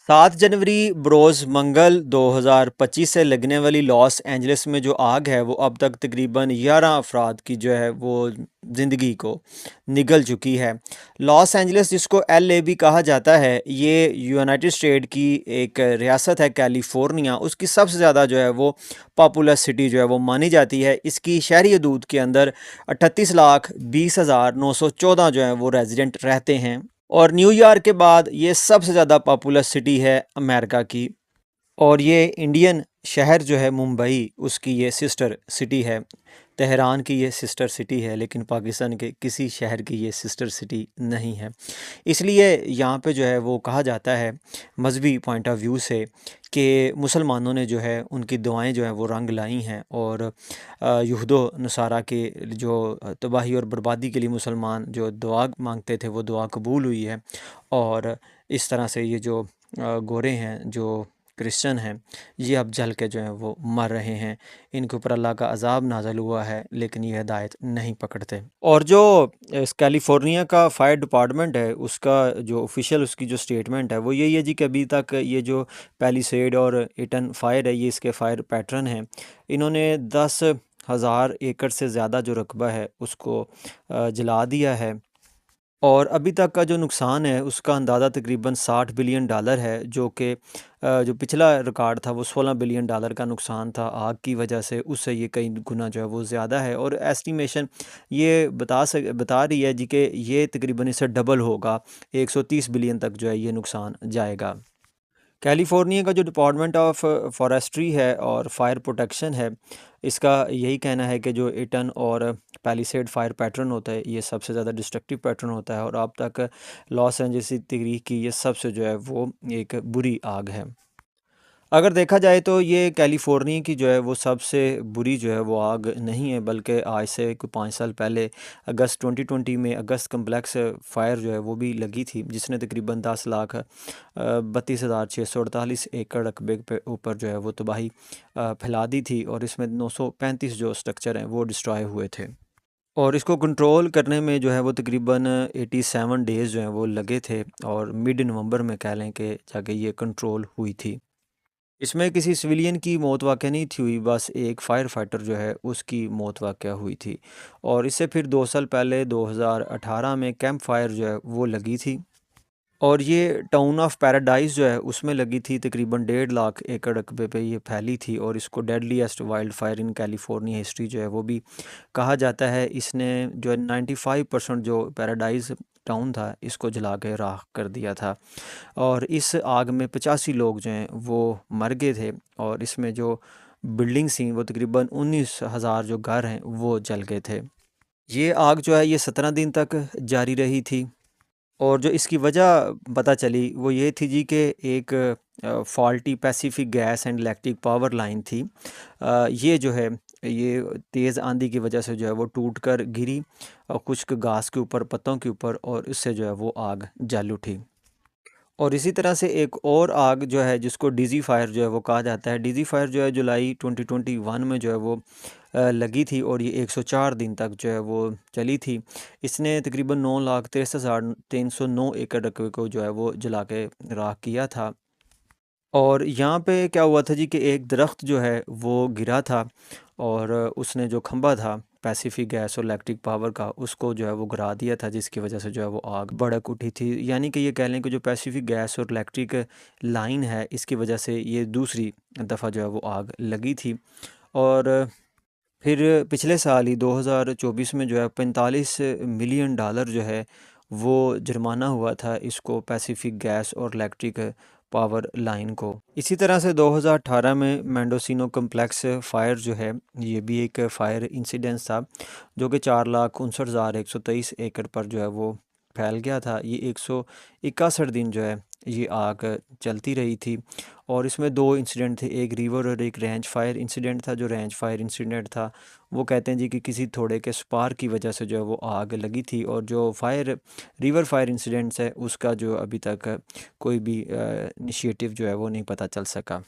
7 जनवरी बरोज़ मंगल 2025 से लगने वाली लॉस एंजलिस में जो आग है वो अब तक तकरीबन 11 अफराद की जो है वो ज़िंदगी को निगल चुकी है। लॉस एंजलिस, जिसको LA भी कहा जाता है, ये यूनाइटेड स्टेट की एक रियासत है कैलिफोर्निया। उसकी सबसे ज़्यादा जो है वो पॉपुलस सिटी जो है वो मानी जाती है। इसकी शहरी हदूद के अंदर 38,20,914 जो है वो रेजिडेंट रहते हैं। और न्यूयॉर्क के बाद ये सबसे ज़्यादा पॉपुलस सिटी है अमेरिका की। और ये इंडियन शहर जो है मुंबई, उसकी ये सिस्टर सिटी है। तेहरान की ये सिस्टर सिटी है, लेकिन पाकिस्तान के किसी शहर की ये सिस्टर सिटी नहीं है। इसलिए यहाँ पे जो है वो कहा जाता है मजहबी पॉइंट ऑफ व्यू से कि मुसलमानों ने जो है उनकी दुआएं जो हैं वो रंग लाई हैं। और यहूदो नसारा के जो तबाही और बर्बादी के लिए मुसलमान जो दुआ मांगते थे वो दुआ कबूल हुई है। और इस तरह से ये जो गोरे हैं, जो क्रिश्चियन हैं, ये अब जल के जो हैं वो मर रहे हैं। इनके ऊपर अल्लाह का अज़ाब नाज़िल हुआ है, लेकिन ये हिदायत नहीं पकड़ते। और जो इस कैलिफोर्निया का फायर डिपार्टमेंट है, उसका जो ऑफिशियल उसकी जो स्टेटमेंट है वो यही है जी कि अभी तक ये जो पैलिसेड और इटन फायर है, ये इसके फायर पैटर्न हैं। इन्होंने 10,000 एकड़ से ज़्यादा जो रकबा है उसको जला दिया है। और अभी तक का जो नुकसान है उसका अंदाज़ा तकरीबन $60 बिलियन है, जो कि जो पिछला रिकॉर्ड था वो $16 बिलियन का नुकसान था आग की वजह से। उससे ये कई गुना जो है वो ज़्यादा है। और एस्टिमेशन ये बता रही है जी कि ये तकरीबन इससे डबल होगा, 130 बिलियन तक जो है ये नुकसान जाएगा। कैलिफोर्निया का जो डिपार्टमेंट ऑफ फॉरेस्ट्री है और फायर प्रोटेक्शन है, इसका यही कहना है कि जो इटन और पैलिसेड फायर पैटर्न होता है ये सबसे ज़्यादा डिस्ट्रक्टिव पैटर्न होता है। और अब तक लॉस एंजल्स तरीक की ये सबसे जो है वो एक बुरी आग है। अगर देखा जाए तो ये कैलिफोर्निया की जो है वो सबसे बुरी जो है वो आग नहीं है, बल्कि आज से कोई 5 साल पहले अगस्त 2020 में अगस्त कम्प्लेक्स फायर जो है वो भी लगी थी, जिसने तकरीबन 10,32,648 एकड़ रकबे पे ऊपर जो है वो तबाही फैला दी थी। और इसमें 935 जो स्ट्रक्चर हैं वो डिस्ट्रॉय हुए थे। और इसको कंट्रोल करने में जो है वो तकरीबन 87 डेज़ जो हैं वो लगे थे। और मिड नवंबर में कह लें कि जाके ये कंट्रोल हुई थी। इसमें किसी सिविलियन की मौत वाक़या नहीं थी हुई, बस एक फायर फाइटर जो है उसकी मौत वाक़या हुई थी। और इससे फिर 2 साल पहले 2018 में कैंप फायर जो है वो लगी थी। और ये टाउन ऑफ पैराडाइज जो है उसमें लगी थी, तकरीबन 1.5 लाख एकड़ रकबे पे ये फैली थी। और इसको deadliest wild fire in California history जो है वो भी कहा जाता है। इसने जो है 95% जो पैराडाइज टाउन था इसको जला के राख कर दिया था। और इस आग में 85 लोग जो हैं वो मर गए थे। और इसमें जो बिल्डिंग्स थी वो तकरीबन 19,000 जो घर हैं वो जल गए थे। ये आग जो है ये 17 दिन तक जारी रही थी। और जो इसकी वजह पता चली वो ये थी जी कि एक faulty Pacific gas and electric power line थी। ये जो है ये तेज़ आंधी की वजह से जो है वो टूट कर गिरी और खुश्क घास के ऊपर, पत्तों के ऊपर, और इससे जो है वो आग जल उठी। और इसी तरह से एक और आग जो है जिसको डीज़ी फायर जो है वो कहा जाता है। डीज़ी फायर जो है जुलाई 2021 में जो है वो लगी थी। और ये 104 दिन तक जो है वो चली थी। इसने तकरीबन 9,63,309 एकड़ रकबे को जो है वो जला के राख किया था। और यहाँ पे क्या हुआ था जी कि एक दरख्त जो है वो गिरा था। और उसने जो खंभा था पैसिफिक गैस और इलेक्ट्रिक पावर का, उसको जो है वो गिरा दिया था, जिसकी वजह से जो है वो आग भड़क उठी थी। यानी कि ये कह लें कि जो पैसिफिक गैस और इलेक्ट्रिक लाइन है इसकी वजह से ये दूसरी दफ़ा जो है वो आग लगी थी। और फिर पिछले साल ही 2024 में जो है $45 मिलियन जो है वो जुर्माना हुआ था इसको, पैसिफिक गैस और इलेक्ट्रिक पावर लाइन को। इसी तरह से 2018 में मेंडोसिनो कम्प्लेक्स फायर जो है ये भी एक फायर इंसिडेंट था, जो कि 4,61,123 एकड़ पर जो है वो फैल गया था। ये 161 दिन जो है ये आग चलती रही थी। और इसमें दो इंसिडेंट थे, एक रिवर और एक रेंज फायर इंसिडेंट था। जो रेंज फायर इंसिडेंट था वो कहते हैं जी कि किसी थोड़े के स्पार्क की वजह से जो है वो आग लगी थी। और जो रिवर फायर इंसिडेंट्स है उसका जो अभी तक कोई भी इनिशिएटिव जो है वो नहीं पता चल सका।